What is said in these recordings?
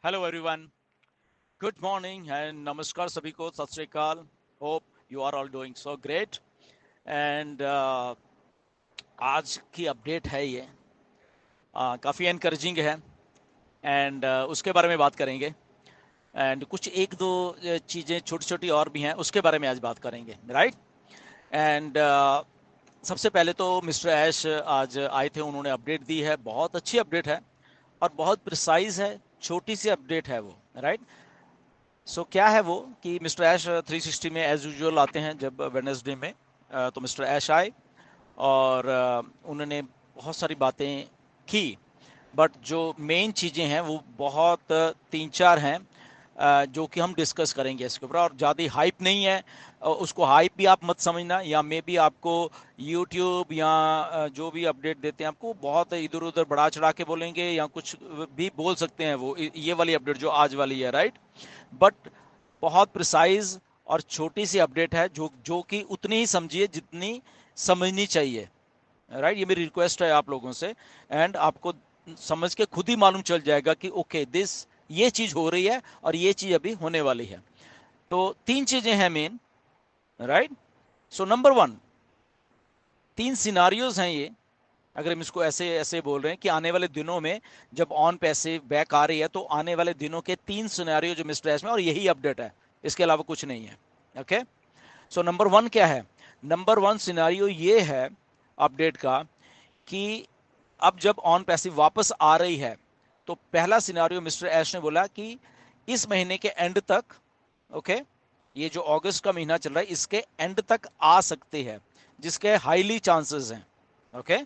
Hello everyone, good morning and नमस्कार सभी को, सत श्री अकाल। Hope you are all doing so great. And आज की अपडेट है ये, काफ़ी एनकरेजिंग है। एंड उसके बारे में बात करेंगे। एंड कुछ एक दो चीज़ें छोटी छोटी और भी हैं, उसके बारे में आज बात करेंगे, राइट। एंड सबसे पहले तो मिस्टर ऐश आज आए थे, उन्होंने अपडेट दी है, बहुत अच्छी अपडेट है और बहुत प्रिसाइज है। छोटी सी अपडेट है वो, राइट। क्या है वो कि मिस्टर ऐश 360 में एज यूजुअल आते हैं जब वेडनेसडे में। तो मिस्टर ऐश आए और उन्होंने बहुत सारी बातें की, बट जो मेन चीज़ें हैं वो बहुत तीन चार हैं, जो कि हम डिस्कस करेंगे इसके ऊपर। और ज़्यादा हाइप नहीं है, उसको हाइप भी आप मत समझना, या मे बी आपको यूट्यूब या जो भी अपडेट देते हैं आपको बहुत इधर उधर बढ़ा चढ़ा के बोलेंगे या कुछ भी बोल सकते हैं। वो ये वाली अपडेट जो आज वाली है, राइट। बट बहुत प्रिसाइज और छोटी सी अपडेट है, जो जो कि उतनी ही समझिए जितनी समझनी चाहिए, राइट। ये मेरी रिक्वेस्ट है आप लोगों से। एंड आपको समझ के खुद ही मालूम चल जाएगा कि ओके दिस ये चीज हो रही है और ये चीज अभी होने वाली है। तो तीन चीजें हैं मेन, राइट। नंबर वन, तीन सिनारियोज हैं ये। अगर हम इसको ऐसे ऐसे बोल रहे हैं कि आने वाले दिनों में जब ऑन पैसे बैक आ रही है, तो आने वाले दिनों के तीन सिनेरियो जो मिस्टर एस में, और यही अपडेट है, इसके अलावा कुछ नहीं है। ओके। नंबर वन क्या है? नंबर वन सिनेरियो ये है अपडेट का कि अब जब ऑन पैसिव वापस आ रही है, तो पहला सिनेरियो मिस्टर एश ने बोला कि इस महीने के एंड तक, ओके, ये जो अगस्त का महीना चल रहा है इसके एंड तक आ सकते हैं, जिसके हाईली चांसेस हैं। ओके,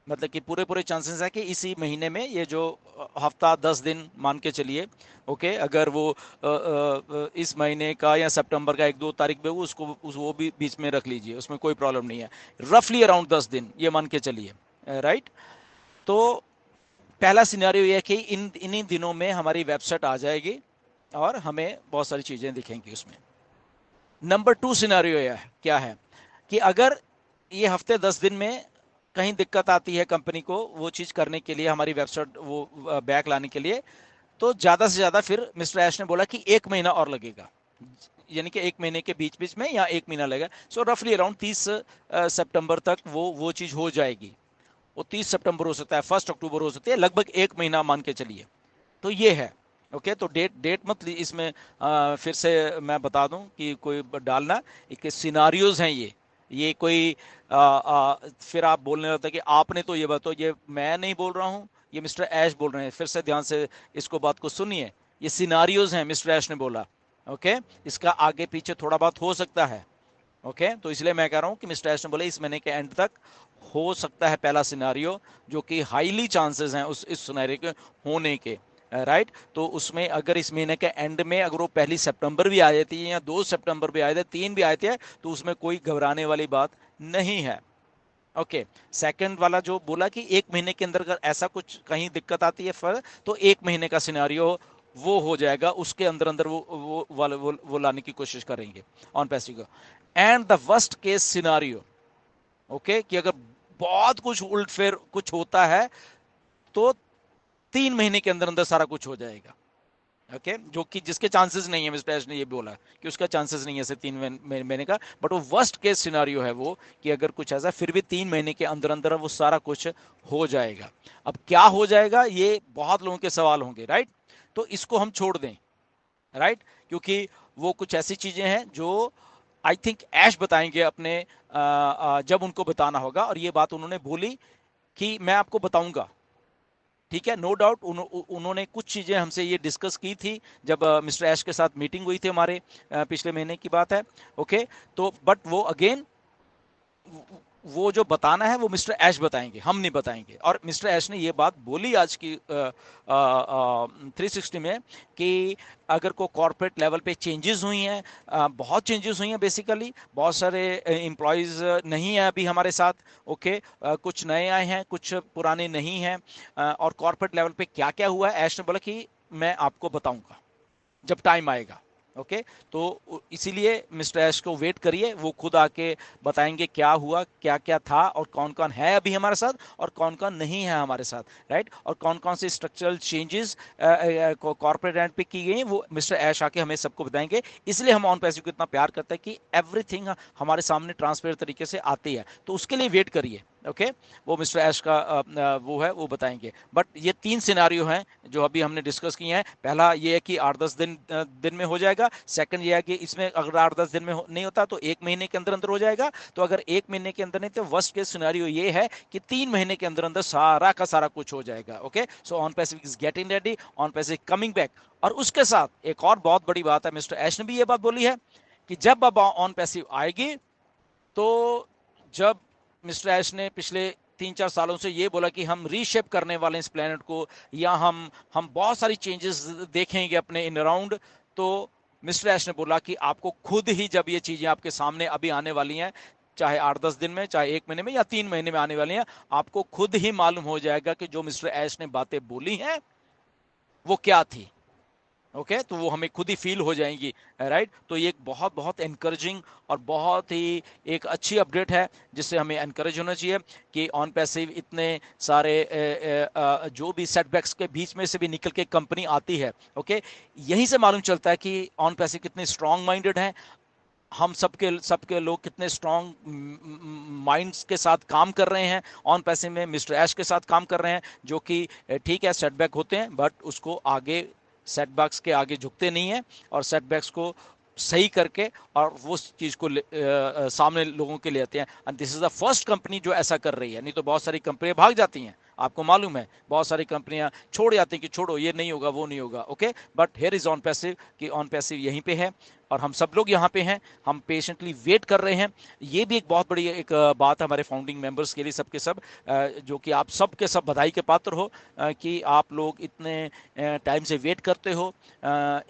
मतलब कि पूरे पूरे चांसेस है कि इसी महीने में, ये जो हफ्ता 10 दिन मान के चलिए, ओके, अगर वो इस महीने का या सितंबर का 1-2 तारीख में, वो उसको वो भी बीच में रख लीजिए, उसमें कोई प्रॉब्लम नहीं है। रफली अराउंड 10 दिन ये मान के चलिए, राइट। तो पहला सिनेरियो ये है कि इन्हीं दिनों में हमारी वेबसाइट आ जाएगी और हमें बहुत सारी चीज़ें दिखेंगी उसमें। नंबर टू सिनेरियो यह है, क्या है कि अगर ये हफ्ते 10 दिन में कहीं दिक्कत आती है कंपनी को वो चीज़ करने के लिए, हमारी वेबसाइट वो बैक लाने के लिए, तो ज़्यादा से ज़्यादा फिर मिस्टर ऐश ने बोला कि 1 महीना और लगेगा, यानी कि 1 महीने के बीच बीच में या 1 महीना लगेगा। रफली अराउंड 30 सितंबर तक वो चीज़ हो जाएगी। वो 30 सितंबर हो सकता है, 1 अक्टूबर हो सकती है, लगभग 1 महीना मान के चलिए। तो ये है। ओके, तो डेट डेट मत इसमें फिर से मैं बता दूं कि कोई डालना, एक सिनारियोज हैं ये कोई फिर आप बोलने लगता है कि आपने तो ये बताओ, ये मैं नहीं बोल रहा हूं, ये मिस्टर ऐश बोल रहे हैं। फिर से ध्यान से इसको बात को सुनिए, ये सिनारियोज हैं, मिस्टर ऐश ने बोला। ओके, इसका आगे पीछे थोड़ा बहुत हो सकता है। ओके, तो इसलिए मैं कह रहा हूं कि मिस्टर ऐश ने बोले इस महीने के एंड तक हो सकता है पहला सिनारियो, जो कि हाईली चांसेस हैं उस इस सिनेरियो के होने के, राइट। तो उसमें अगर इस महीने के एंड में अगर वो 1 सितंबर भी आ जाती है या 2 सितंबर भी आए थे, 3 भी आए थे, तो उसमें कोई घबराने वाली बात नहीं है। ओके, सेकंड वाला जो बोला कि 1 महीने के अंदर अगर ऐसा कुछ कहीं दिक्कत आती है फर्क, तो 1 महीने का सिनारियो वो हो जाएगा, उसके अंदर अंदर वो लाने की कोशिश करेंगे ऑन पैसिव को। And the worst case scenario, okay, कि अगर बहुत कुछ उल्ट फेर कुछ होता है, तो 3 महीने के अंदर अंदर सारा कुछ हो जाएगा। ओके, जो कि जिसके चांसेस नहीं है, मिस्टर एश ने ये बोला कि उसका चांसेस नहीं है सिर्फ 3 महीने का, बट वो वर्स्ट केस सिनारियो है वो, कि अगर कुछ ऐसा फिर भी 3 महीने के अंदर अंदर वो सारा कुछ हो जाएगा। अब क्या हो जाएगा, ये बहुत लोगों के सवाल होंगे, राइट। तो इसको हम छोड़ दें, राइट, क्योंकि वो कुछ ऐसी चीजें हैं जो आई थिंक ऐश बताएंगे अपने जब उनको बताना होगा। और ये बात उन्होंने बोली कि मैं आपको बताऊंगा, ठीक है, नो डाउट। उन्होंने कुछ चीजें हमसे ये डिस्कस की थी जब मिस्टर ऐश के साथ मीटिंग हुई थी हमारे, पिछले महीने की बात है। ओके, तो बट वो अगेन वो जो बताना है वो मिस्टर ऐश बताएंगे, हम नहीं बताएंगे। और मिस्टर ऐश ने ये बात बोली आज की 360 में कि अगर को कॉर्पोरेट लेवल पे चेंजेस हुई हैं, बहुत चेंजेस हुई हैं, बेसिकली बहुत सारे एम्प्लॉयज़ नहीं है अभी हमारे साथ। ओके, कुछ नए आए हैं, कुछ पुराने नहीं हैं, और कॉर्पोरेट लेवल पे क्या क्या हुआ है, ऐश ने बोला कि मैं आपको बताऊंगा जब टाइम आएगा। ओके तो इसीलिए मिस्टर ऐश को वेट करिए, वो खुद आके बताएंगे क्या हुआ, क्या क्या था, और कौन कौन है अभी हमारे साथ और कौन कौन नहीं है हमारे साथ, राइट, और कौन कौन से स्ट्रक्चरल चेंजेस कॉर्पोरेट एंड पे की गई, वो मिस्टर ऐश आके हमें सबको बताएंगे। इसलिए हम ऑन पैसिव को इतना प्यार करते हैं कि एवरीथिंग हमारे सामने ट्रांसपेरेंट तरीके से आती है, तो उसके लिए वेट करिए। ओके वो मिस्टर ऐश का वो है, वो बताएंगे। बट ये 3 सिनारियो हैं जो अभी हमने डिस्कस किए हैं। पहला ये है कि 8-10 दिन में हो जाएगा। सेकंड ये है कि इसमें अगर 8-10 दिन में नहीं होता तो 1 महीने के अंदर अंदर हो जाएगा। तो अगर 1 महीने के अंदर नहीं तो वर्स्ट केस सिनेरियो ये है कि 3 महीने के अंदर अंदर सारा का सारा कुछ हो जाएगा। Okay so on passive is getting ready, on passive coming back. और उसके साथ एक और बहुत बड़ी बात है, मिस्टर ऐश ने भी ये बात बोली है कि जब अब ऑन पैसिव आएगी, तो जब मिस्टर ऐश ने पिछले 3-4 सालों से ये बोला कि हम रीशेप करने वाले इस प्लेनेट को, या हम बहुत सारी चेंजेस देखेंगे अपने इन अराउंड, तो मिस्टर ऐश ने बोला कि आपको खुद ही जब ये चीजें आपके सामने अभी आने वाली हैं, चाहे 8-10 दिन में, चाहे 1 महीने में, या 3 महीने में आने वाली हैं, आपको खुद ही मालूम हो जाएगा कि जो मिस्टर ऐश ने बातें बोली हैं वो क्या थी। ओके तो वो हमें खुद ही फील हो जाएंगी, राइट। तो ये एक बहुत बहुत एनकरेजिंग और बहुत ही एक अच्छी अपडेट है, जिससे हमें एनकरेज होना चाहिए कि ऑन पैसिव इतने सारे जो भी सेटबैक्स के बीच में से भी निकल के कंपनी आती है। ओके यहीं से मालूम चलता है कि ऑन पैसिव कितने स्ट्रांग माइंडेड हैं, हम सबके सबके लोग कितने स्ट्रांग माइंड्स के साथ काम कर रहे हैं ऑन पैसे में, मिस्टर ऐश के साथ काम कर रहे हैं, जो कि ठीक है सेटबैक होते हैं बट उसको आगे, सेटबैक्स के आगे झुकते नहीं है, और सेटबैक्स को सही करके और वो चीज को सामने लोगों के लिए आते हैं। And this is the first company जो ऐसा कर रही है, नहीं तो बहुत सारी कंपनियां भाग जाती हैं, आपको मालूम है, बहुत सारी कंपनियां छोड़ जाती हैं कि छोड़ो ये नहीं होगा वो नहीं होगा। Okay but here is on passive, कि ऑन पैसिव यहीं पे है और हम सब लोग यहाँ पे हैं, हम पेशेंटली वेट कर रहे हैं। ये भी एक बहुत बड़ी एक बात है हमारे फाउंडिंग मेंबर्स के लिए, सबके सब जो कि आप सब के सब बधाई के पात्र हो, कि आप लोग इतने टाइम से वेट करते हो,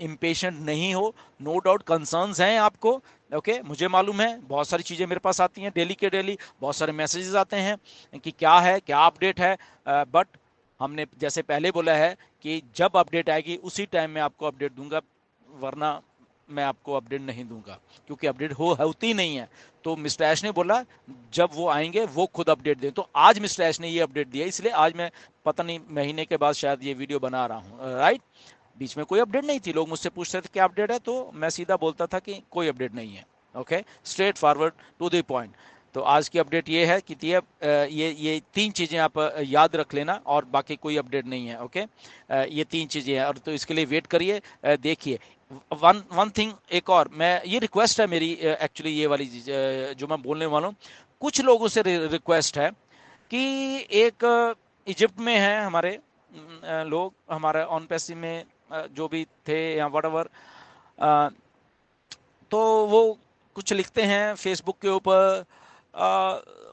इम्पेशेंट नहीं हो। नो डाउट कंसर्न्स हैं आपको। ओके मुझे मालूम है, बहुत सारी चीज़ें मेरे पास आती हैं डेली के डेली, बहुत सारे मैसेजेस आते हैं कि क्या है, क्या अपडेट है, बट हमने जैसे पहले बोला है कि जब अपडेट आएगी उसी टाइम मैं आपको अपडेट दूंगा, वरना मैं आपको अपडेट नहीं दूंगा, क्योंकि अपडेट होती नहीं है। तो मिस्टर ऐश ने बोला जब वो आएंगे वो खुद अपडेट दें, तो आज मिस्टर ऐश ने ये अपडेट दिया, इसलिए आज मैं पता नहीं महीने के बाद शायद ये वीडियो बना रहा हूँ, राइट। बीच में कोई अपडेट नहीं थी, लोग मुझसे पूछते थे क्या अपडेट है, तो मैं सीधा बोलता था कि कोई अपडेट नहीं है। Okay straightforward to the point. तो आज की अपडेट ये है कि ये 3 चीज़ें आप याद रख लेना, और बाकी कोई अपडेट नहीं है। ओके ये 3 चीज़ें हैं, और तो इसके लिए वेट करिए, देखिए। वन थिंग एक और, मैं ये रिक्वेस्ट है मेरी, एक्चुअली ये वाली जो मैं बोलने वाला हूँ, कुछ लोगों से रिक्वेस्ट है कि एक इजिप्ट में है हमारे लोग, हमारे ऑन पैसी में जो भी थे या वटएवर, तो वो कुछ लिखते हैं फेसबुक के ऊपर,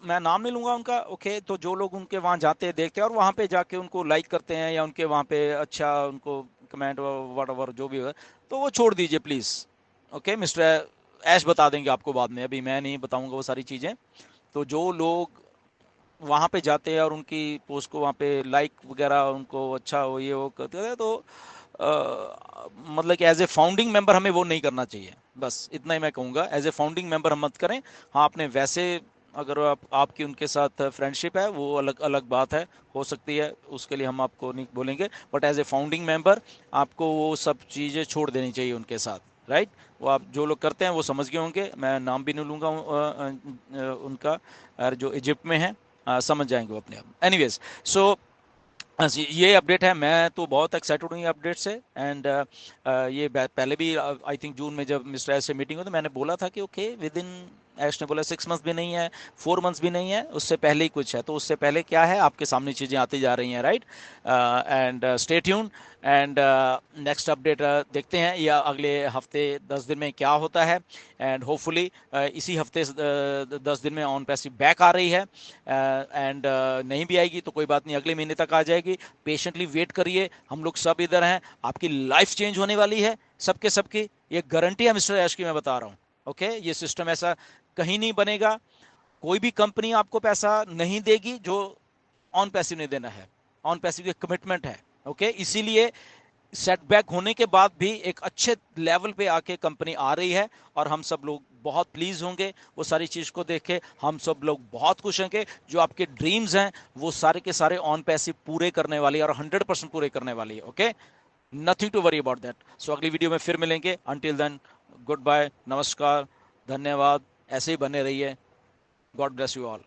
मैं नाम नहीं लूंगा उनका। ओके तो जो लोग उनके वहाँ जाते हैं, देखते हैं, और वहाँ पे जाके उनको लाइक करते हैं, या उनके वहाँ पे अच्छा उनको कमेंट वटएवर जो भी है, तो वो छोड़ दीजिए प्लीज़। ओके मिस्टर ऐश बता देंगे आपको बाद में, अभी मैं नहीं बताऊंगा वो सारी चीज़ें। तो जो लोग वहाँ पे जाते हैं और उनकी पोस्ट को वहाँ पे लाइक वगैरह उनको अच्छा हो ये वो करते हैं, तो मतलब कि एज ए फाउंडिंग मेंबर हमें वो नहीं करना चाहिए, बस इतना ही मैं कहूँगा। एज ए फाउंडिंग मेंबर हम मत करें। हाँ आपने वैसे अगर आपकी उनके साथ फ्रेंडशिप है वो अलग अलग बात है, हो सकती है, उसके लिए हम आपको नहीं बोलेंगे, but as a founding member आपको वो सब चीज़ें छोड़ देनी चाहिए उनके साथ, राइट। वो आप जो लोग करते हैं वो समझ गए होंगे, मैं नाम भी नहीं लूँगा उनका, जो इजिप्ट में है, समझ जाएंगे वो अपने आप। एनीवेज सो ये अपडेट है, मैं तो बहुत एक्साइटेड हूँ ये अपडेट से। एंड ये पहले भी आई थिंक जून में जब मिस्टर एस से मीटिंग हुई तो मैंने बोला था कि ओके विद इन, एश ने बोला 6 मंथ्स भी नहीं है, 4 मंथ्स भी नहीं है, उससे पहले ही कुछ है, तो उससे पहले क्या है आपके सामने चीज़ें आती जा रही हैं, right. And stay tune, and next update देखते हैं या अगले हफ्ते 10 दिन में क्या होता है। एंड होपफुली इसी हफ्ते 10 दिन में ऑन पैसिव बैक आ रही है, एंड नहीं भी आएगी तो कोई बात नहीं, अगले महीने तक आ जाएगी। पेशेंटली वेट करिए, हम लोग सब इधर हैं, आपकी लाइफ चेंज होने वाली है सबके सबकी, ये गारंटी है मिस्टर ऐश की, मैं बता रहा हूँ। ओके ये सिस्टम ऐसा कहीं नहीं बनेगा, कोई भी कंपनी आपको पैसा नहीं देगी जो ऑन पैसिव नहीं देना है, ऑन पैसिव की कमिटमेंट है। ओके इसीलिए सेटबैक होने के बाद भी एक अच्छे लेवल पे आके कंपनी आ रही है और हम सब लोग बहुत प्लीज होंगे वो सारी चीज को देख के। हम सब लोग बहुत खुश होंगे। जो आपके ड्रीम्स हैं वो सारे के सारे ऑन पैसिव पूरे करने वाली है और 100% पूरे करने वाली है। Okay, nothing to worry about that. So अगली वीडियो में फिर मिलेंगे। अंटिल देन, गुड बाय, नमस्कार, धन्यवाद। ऐसे ही बने रहिए। God bless you all.